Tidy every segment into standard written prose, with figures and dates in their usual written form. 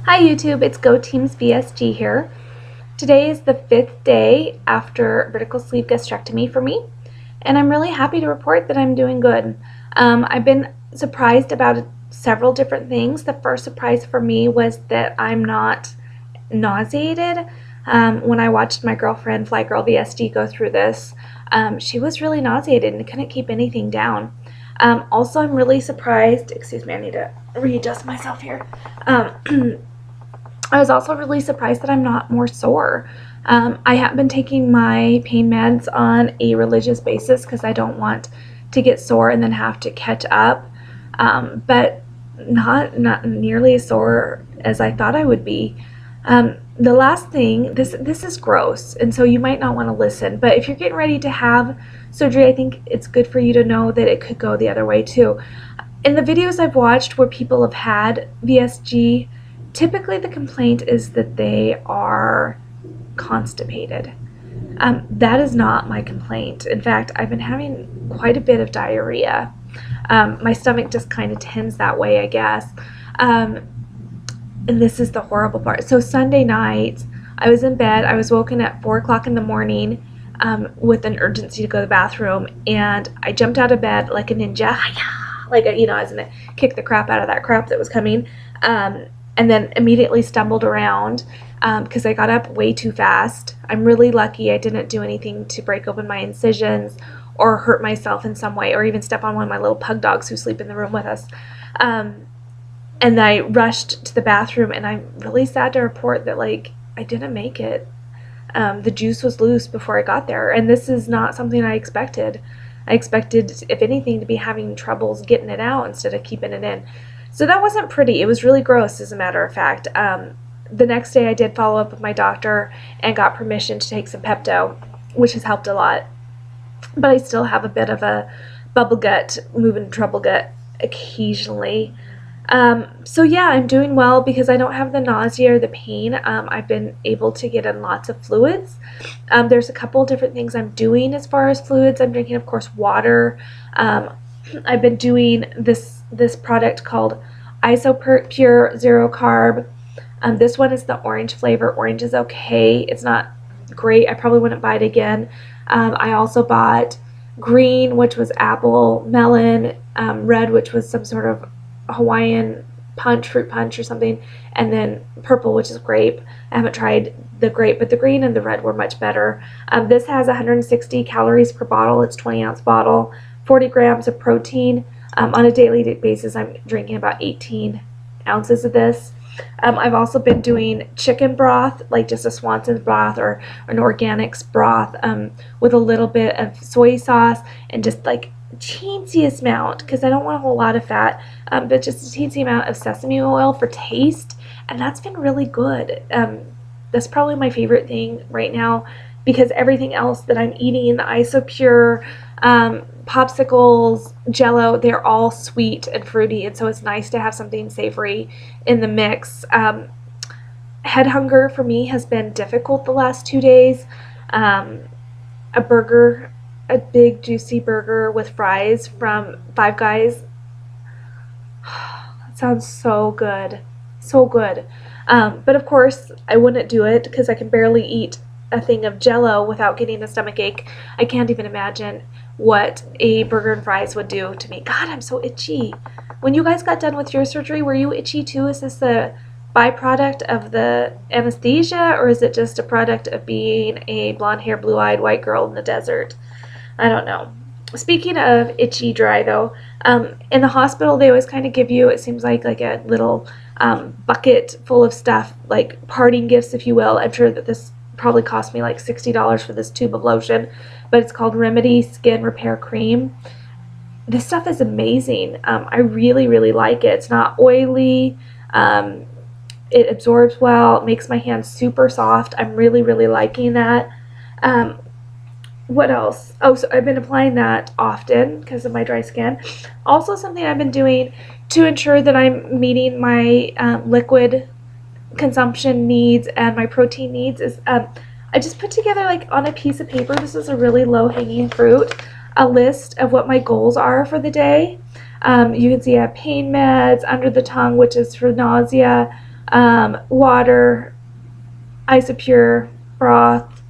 Hi YouTube, it's Go Teams VSG here. Today is the 5th day after vertical sleeve gastrectomy for me, and I'm really happy to report that I'm doing good. I've been surprised about several different things. The first surprise for me was that I'm not nauseated. When I watched my girlfriend, Fly Girl VSG, go through this, she was really nauseated and couldn't keep anything down. Also, I'm really surprised, excuse me, I need to readjust myself here. I was also really surprised that I'm not more sore. I have been taking my pain meds on a religious basis because I don't want to get sore and then have to catch up, but not nearly as sore as I thought I would be. The last thing, this is gross, and so you might not want to listen, but if you're getting ready to have surgery, I think it's good for you to know that it could go the other way too. In the videos I've watched where people have had VSG, typically the complaint is that they are constipated. That is not my complaint. In fact, I've been having quite a bit of diarrhea. My stomach just kind of tends that way, I guess. And this is the horrible part. So Sunday night, I was in bed. I was woken at 4 o'clock in the morning with an urgency to go to the bathroom, and I jumped out of bed like a ninja, like I was gonna kick the crap out of that crap that was coming. And then immediately stumbled around because I got up way too fast. I'm really lucky I didn't do anything to break open my incisions or hurt myself in some way or even step on one of my little pug dogs who sleep in the room with us. And I rushed to the bathroom, and I'm really sad to report that I didn't make it. The juice was loose before I got there, and this is not something I expected. I expected, if anything, to be having troubles getting it out instead of keeping it in. So that wasn't pretty. It was really gross, as a matter of fact. The next day I did follow up with my doctor and got permission to take some Pepto, which has helped a lot. But I still have a bit of a bubble gut, moving trouble gut occasionally. So yeah, I'm doing well because I don't have the nausea or the pain. I've been able to get in lots of fluids. There's a couple different things I'm doing as far as fluids. I'm drinking, of course, water. I've been doing this product called Isopure Zero Carb. This one is the orange flavor. Orange is okay. It's not great. I probably wouldn't buy it again. I also bought green, which was apple, melon, red, which was some sort of Hawaiian fruit punch or something, and then purple, which is grape. I haven't tried the grape, but the green and the red were much better. This has 160 calories per bottle. It's a 20-ounce bottle, 40 grams of protein. On a daily basis, I'm drinking about 18 ounces of this. I've also been doing chicken broth, like just a Swanson's broth or an organics broth, with a little bit of soy sauce and just like teeniest amount, because I don't want a whole lot of fat, but just a teensy amount of sesame oil for taste, and that's been really good. That's probably my favorite thing right now, because everything else that I'm eating, the Isopure, popsicles, Jello, they're all sweet and fruity, and so it's nice to have something savory in the mix. Head hunger for me has been difficult the last 2 days. A burger, a big juicy burger with fries from Five Guys. That sounds so good. So good. But of course, I wouldn't do it because I can barely eat a thing of Jello without getting a stomach ache. I can't even imagine what a burger and fries would do to me. God, I'm so itchy. When you guys got done with your surgery, were you itchy too? Is this a byproduct of the anesthesia, or is it just a product of being a blonde-haired, blue-eyed white girl in the desert? I don't know. Speaking of itchy dry though, in the hospital they always kind of give you, it seems like a little bucket full of stuff, like parting gifts, if you will. I'm sure that this probably cost me like $60 for this tube of lotion, but it's called Remedy Skin Repair Cream. This stuff is amazing. I really, really like it. It's not oily. It absorbs well. It makes my hands super soft. I'm really, really liking that. What else? Oh, so I've been applying that often because of my dry skin. Also, something I've been doing to ensure that I'm meeting my liquid consumption needs and my protein needs is I just put together, like on a piece of paper, this is a really low-hanging fruit, a list of what my goals are for the day. You can see I have pain meds, under the tongue, which is for nausea, water, Isopure, broth,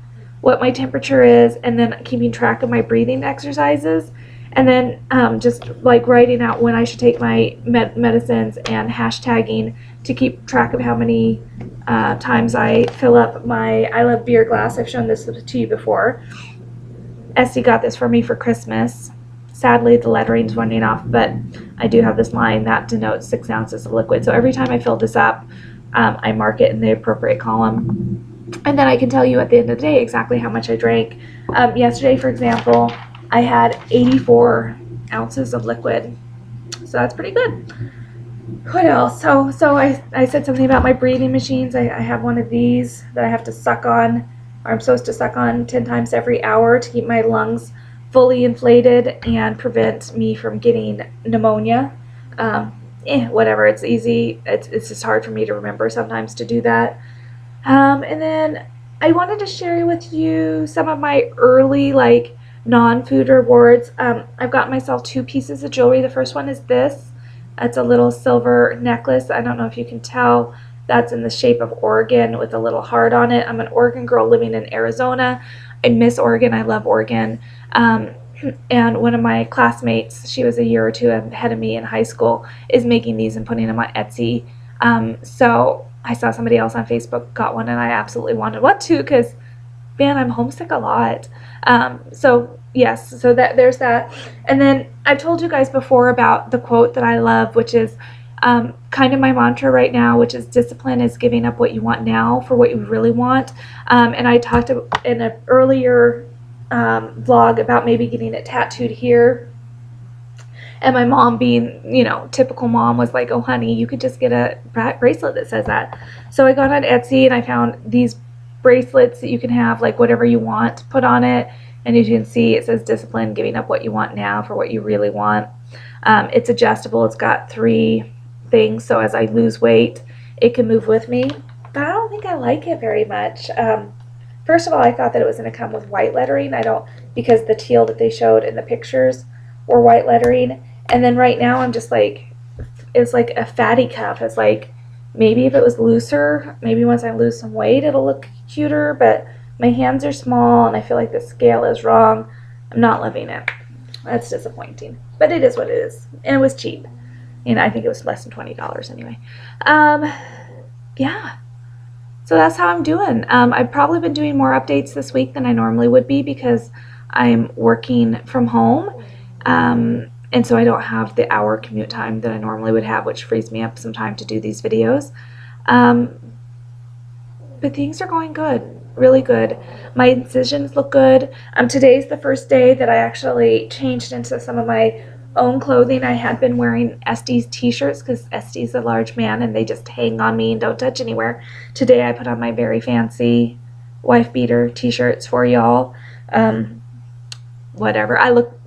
what my temperature is, and then keeping track of my breathing exercises, and then just like writing out when I should take my medicines and hashtagging to keep track of how many times I fill up my I Love Beer glass. I've shown this to you before. Esty got this for me for Christmas. Sadly, the lettering's running off, but I do have this line that denotes 6 ounces of liquid. So every time I fill this up, I mark it in the appropriate column. And then I can tell you at the end of the day exactly how much I drank. Yesterday, for example, I had 84 ounces of liquid. So that's pretty good. What else? So I said something about my breathing machines. I have one of these that I have to suck on, or I'm supposed to suck on 10 times every hour to keep my lungs fully inflated and prevent me from getting pneumonia. Whatever, it's easy. It's just hard for me to remember sometimes to do that. And then I wanted to share with you some of my early non-food rewards. I've got myself 2 pieces of jewelry. The first one is this. It's a little silver necklace. I don't know if you can tell. That's in the shape of Oregon with a little heart on it. I'm an Oregon girl living in Arizona. I miss Oregon. I love Oregon. And one of my classmates, she was a year or 2 ahead of me in high school, is making these and putting them on Etsy. So I saw somebody else on Facebook got one, and I absolutely wanted one too because, man, I'm homesick a lot. So yes, so there's that. And then I've told you guys before about the quote that I love, which is kind of my mantra right now, which is discipline is giving up what you want now for what you really want. And I talked in an earlier vlog about maybe getting it tattooed here. And my mom, being, typical mom, was like, oh, honey, you could just get a bracelet that says that. So I got on Etsy and I found these bracelets that you can have whatever you want put on it. And as you can see, it says discipline, giving up what you want now for what you really want. It's adjustable. It's got 3 things. So as I lose weight, it can move with me. But I don't think I like it very much. First of all, I thought that it was going to come with white lettering. Because the teal that they showed in the pictures were white lettering. And then right now I'm just it's like a fatty cuff. It's maybe if it was looser, maybe once I lose some weight, it'll look cuter. But my hands are small and I feel like the scale is wrong. I'm not loving it. That's disappointing. But it is what it is. And it was cheap. I think it was less than $20 anyway. Yeah. So that's how I'm doing. I've probably been doing more updates this week than I normally would be because I'm working from home. And so I don't have the hour commute time that I normally would have, which frees me up some time to do these videos. But things are going good, really good. My incisions look good. Today's the first day that I actually changed into some of my own clothing. I had been wearing Esty's t-shirts because Esty's a large man and they just hang on me and don't touch anywhere. Today I put on my very fancy wife beater t-shirts for y'all. Whatever. I look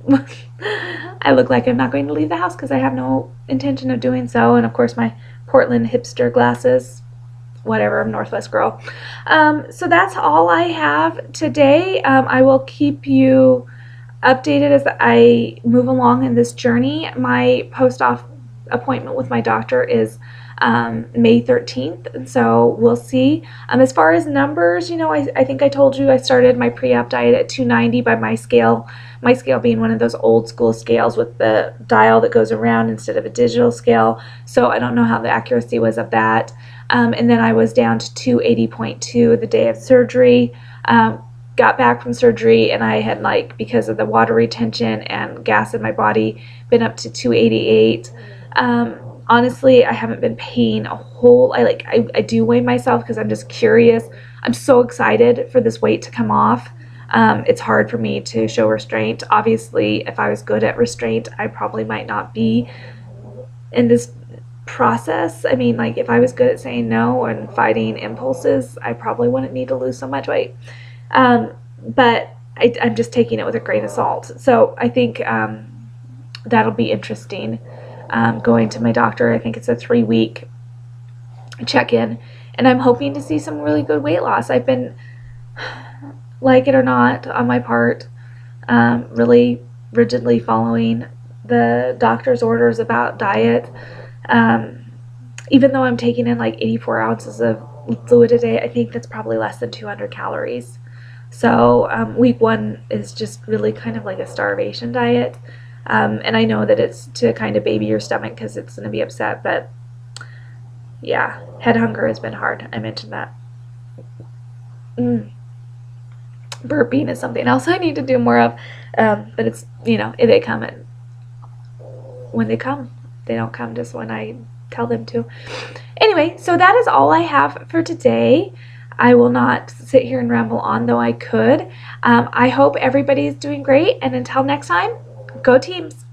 like I'm not going to leave the house because I have no intention of doing so. And of course my Portland hipster glasses. Whatever, I'm Northwest girl. So that's all I have today. I will keep you updated as I move along in this journey. My post-op appointment with my doctor is May 13th, and so we'll see. As far as numbers, I think I told you I started my pre-op diet at 290 by my scale being one of those old school scales with the dial that goes around instead of a digital scale, so I don't know how the accuracy was of that. And then I was down to 280.2 the day of surgery. Got back from surgery and I had, because of the water retention and gas in my body, been up to 288. Honestly, I haven't been paying a whole, I do weigh myself because I'm just curious. I'm so excited for this weight to come off. It's hard for me to show restraint. Obviously, if I was good at restraint, I probably might not be in this process. I mean, if I was good at saying no and fighting impulses, I probably wouldn't need to lose so much weight. But I'm just taking it with a grain of salt. So I think that'll be interesting. Going to my doctor, I think it's a 3-week check-in, and I'm hoping to see some really good weight loss. I've been, like it or not on my part, really rigidly following the doctor's orders about diet. even though I'm taking in like 84 ounces of fluid a day, I think that's probably less than 200 calories. So week one is just really kind of like a starvation diet. And I know that it's to kind of baby your stomach because it's going to be upset, but yeah, head hunger has been hard. I mentioned that. Burping is something else I need to do more of, but it's, if they come when they come. They don't come just when I tell them to. Anyway, so that is all I have for today. I will not sit here and ramble on, though I could. I hope everybody is doing great, and until next time, go teams!